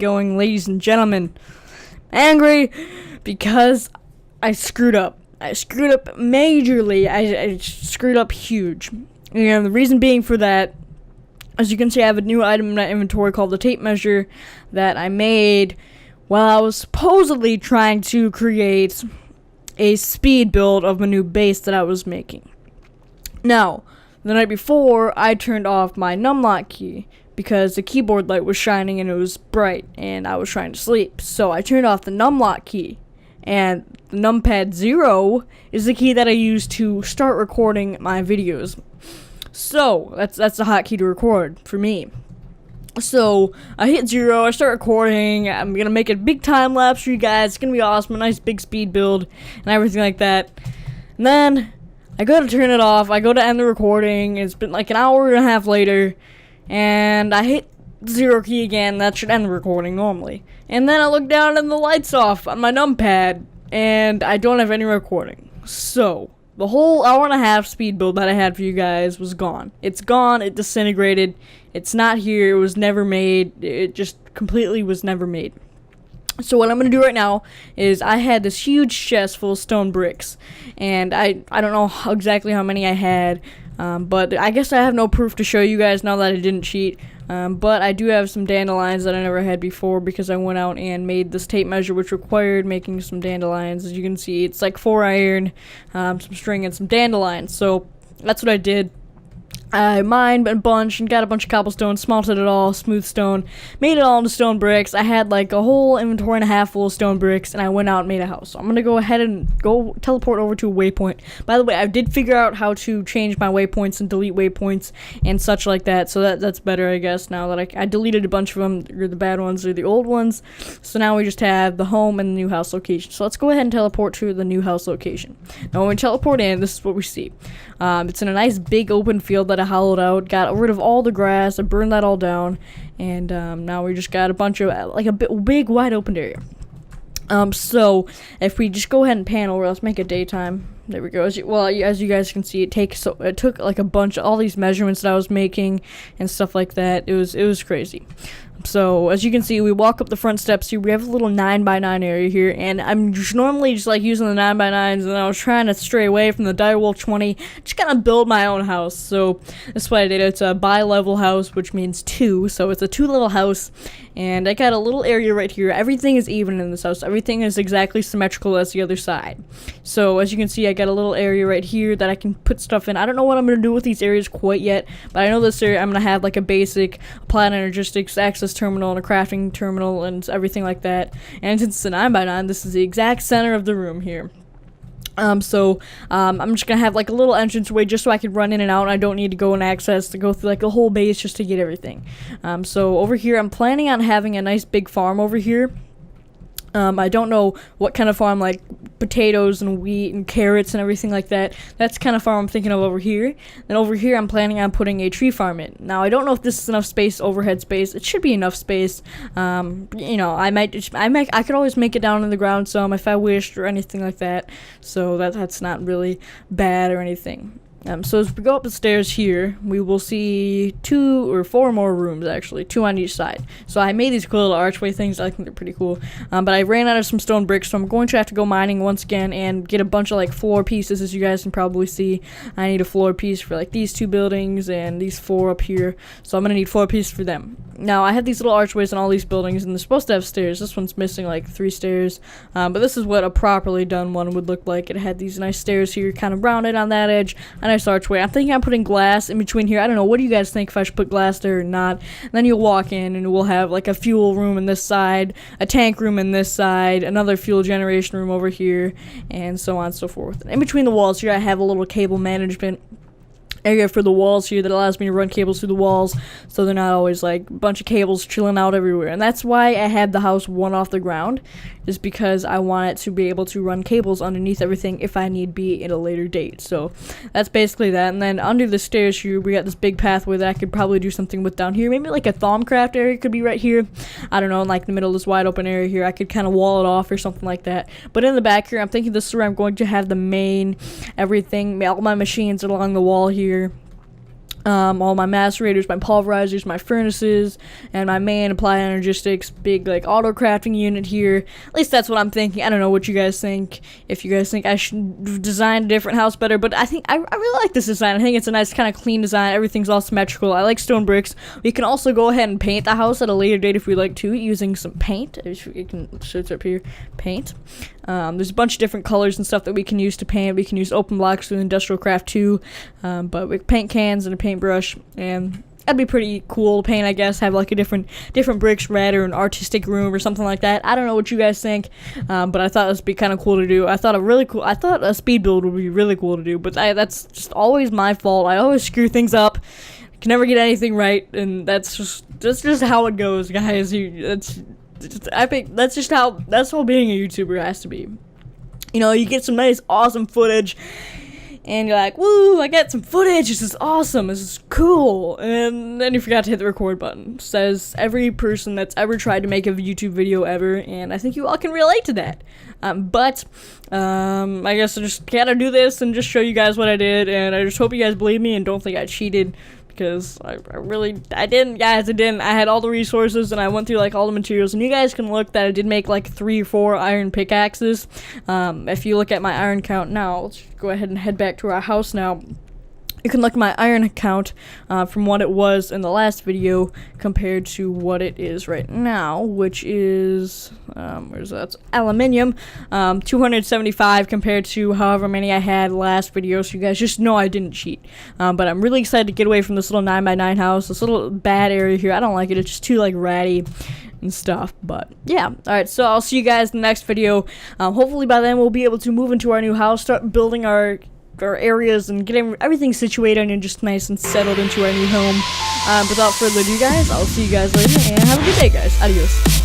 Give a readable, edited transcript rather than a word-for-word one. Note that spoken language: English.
going, ladies and gentlemen? Angry because I screwed up. I screwed up majorly. I screwed up huge. And the reason being for that, as you can see, I have a new item in my inventory called the tape measure that I made while I was supposedly trying to create a speed build of a new base that I was making. Now, the night before, I turned off my numlock key because the keyboard light was shining and it was bright and I was trying to sleep. So I turned off the numlock key, and the numpad 0 is the key that I use to start recording my videos. So that's the hotkey to record for me. So I hit 0, I start recording, I'm gonna make a big time lapse for you guys, it's gonna be awesome, a nice big speed build and everything like that. And then I go to turn it off, I go to end the recording, it's been like an hour and a half later, and I hit 0 key again, that should end the recording normally. And then I look down and the light's off on my numpad, and I don't have any recording. So the whole hour and a half speed build that I had for you guys was gone. It's gone, it disintegrated, it's not here, it was never made, it just completely was never made. So what I'm going to do right now is I had this huge chest full of stone bricks, and I don't know exactly how many I had, but I guess I have no proof to show you guys now that I didn't cheat. But I do have some dandelions that I never had before because I went out and made this tape measure, which required making some dandelions. As you can see, it's like 4 iron, some string, and some dandelions. So that's what I did. I mined a bunch and got a bunch of cobblestone, smelted it all, smooth stone, made it all into stone bricks. I had like a whole inventory and a half full of stone bricks, and I went out and made a house. So I'm going to go ahead and go teleport over to a waypoint. By the way, I did figure out how to change my waypoints and delete waypoints and such like that, so that's better, I guess, now that I deleted a bunch of them, or the bad ones or the old ones. So now we just have the home and the new house location. So let's go ahead and teleport to the new house location. Now when we teleport in, this is what we see. It's in a nice big open field that I hollowed out, got rid of all the grass, I burned that all down, and now we just got a bunch of, like a big wide open area. So if we just go ahead and pan over, let's make it daytime. There we go. As you guys can see, it took like a bunch of all these measurements that I was making and stuff like that. It was crazy. So as you can see, we walk up the front steps here. We have a little 9x9 area here, and I'm just normally just like using the 9x9s, and I was trying to stray away from the Direwolf 20, just kind of build my own house. So that's what I did. It's a bi-level house, which means 2, so it's a 2-level house, and I got a little area right here. Everything is even in this house. Everything is exactly symmetrical as the other side. So as you can see, I got a little area right here that I can put stuff in. I don't know what I'm going to do with these areas quite yet, but I know this area I'm going to have like a basic applied energistics access terminal and a crafting terminal and everything like that. And since it's a 9x9, this is the exact center of the room here. I'm just gonna have like a little entranceway just so I can run in and out. I don't need to go through like the whole base just to get everything. So over here, I'm planning on having a nice big farm over here. I don't know what kind of farm, like potatoes and wheat and carrots and everything like that. That's the kind of farm I'm thinking of over here. Then over here, I'm planning on putting a tree farm in. Now, I don't know if this is enough space, overhead space. It should be enough space. You know, I could always make it down in the ground some if I wished or anything like that. So that's not really bad or anything. So as we go up the stairs here, we will see 2 or 4 more rooms, actually, 2 on each side. So I made these cool little archway things. I think they're pretty cool. But I ran out of some stone bricks, so I'm going to have to go mining once again and get a bunch of like floor pieces. As you guys can probably see, I need a floor piece for like these 2 buildings and these 4 up here. So I'm gonna need 4 pieces for them. Now I have these little archways in all these buildings, and they're supposed to have stairs. This one's missing like 3 stairs, but this is what a properly done one would look like. It had these nice stairs here, kind of rounded on that edge. A nice archway. I'm thinking I'm putting glass in between here. I don't know. What do you guys think if I should put glass there or not? And then you'll walk in and we'll have like a fuel room in this side, a tank room in this side, another fuel generation room over here, and so on and so forth. In between the walls here, I have a little cable management area for the walls here that allows me to run cables through the walls, so they're not always like a bunch of cables chilling out everywhere. And that's why I had the house 1 off the ground, is because I want it to be able to run cables underneath everything if I need be at a later date. So that's basically that. And then under the stairs here, we got this big pathway that I could probably do something with down here. Maybe like a Thaumcraft area could be right here. I don't know, in like the middle of this wide open area here, I could kind of wall it off or something like that. But in the back here, I'm thinking this is where I'm going to have the main everything, all my machines along the wall here. all my macerators, my pulverizers, my furnaces, and my main applied energistics big like auto crafting unit here. At least that's what I'm thinking. I don't know what you guys think. If you guys think I should design a different house better, but I think I really like this design. I think it's a nice kind of clean design. Everything's all symmetrical. I like stone bricks. We can also go ahead and paint the house at a later date if we like to, using some paint. You can search up here, paint. There's a bunch of different colors and stuff that we can use to paint. We can use open blocks with industrial craft too, but with paint cans and a paintbrush, and that'd be pretty cool to paint, I guess. Have like a different bricks, red or an artistic room or something like that. I don't know what you guys think, but I thought this would be kind of cool to do. I thought a speed build would be really cool to do, but that's just always my fault. I always screw things up. Can never get anything right, and that's just how it goes, guys. I think that's how being a YouTuber has to be. You know, you get some nice, awesome footage, and you're like, woo, I got some footage, this is awesome, this is cool, and then you forgot to hit the record button. Says every person that's ever tried to make a YouTube video ever, and I think you all can relate to that. But I guess I just gotta do this and just show you guys what I did, and I just hope you guys believe me and don't think I cheated. Because I didn't, guys, I didn't. I had all the resources, and I went through, like, all the materials, and you guys can look that I did make, like, 3 or 4 iron pickaxes. If you look at my iron count now, let's go ahead and head back to our house now. You can look at my iron count from what it was in the last video compared to what it is right now, which is, where's that? It's aluminium, 275 compared to however many I had last video, so you guys just know I didn't cheat. But I'm really excited to get away from this little 9x9 house, this little bad area here. I don't like it, it's just too, like, ratty and stuff, but yeah. Alright, so I'll see you guys in the next video. Hopefully by then we'll be able to move into our new house, start building our areas and getting everything situated and just nice and settled into our new home. Without further ado, guys, I'll see you guys later, and have a good day, guys. Adios.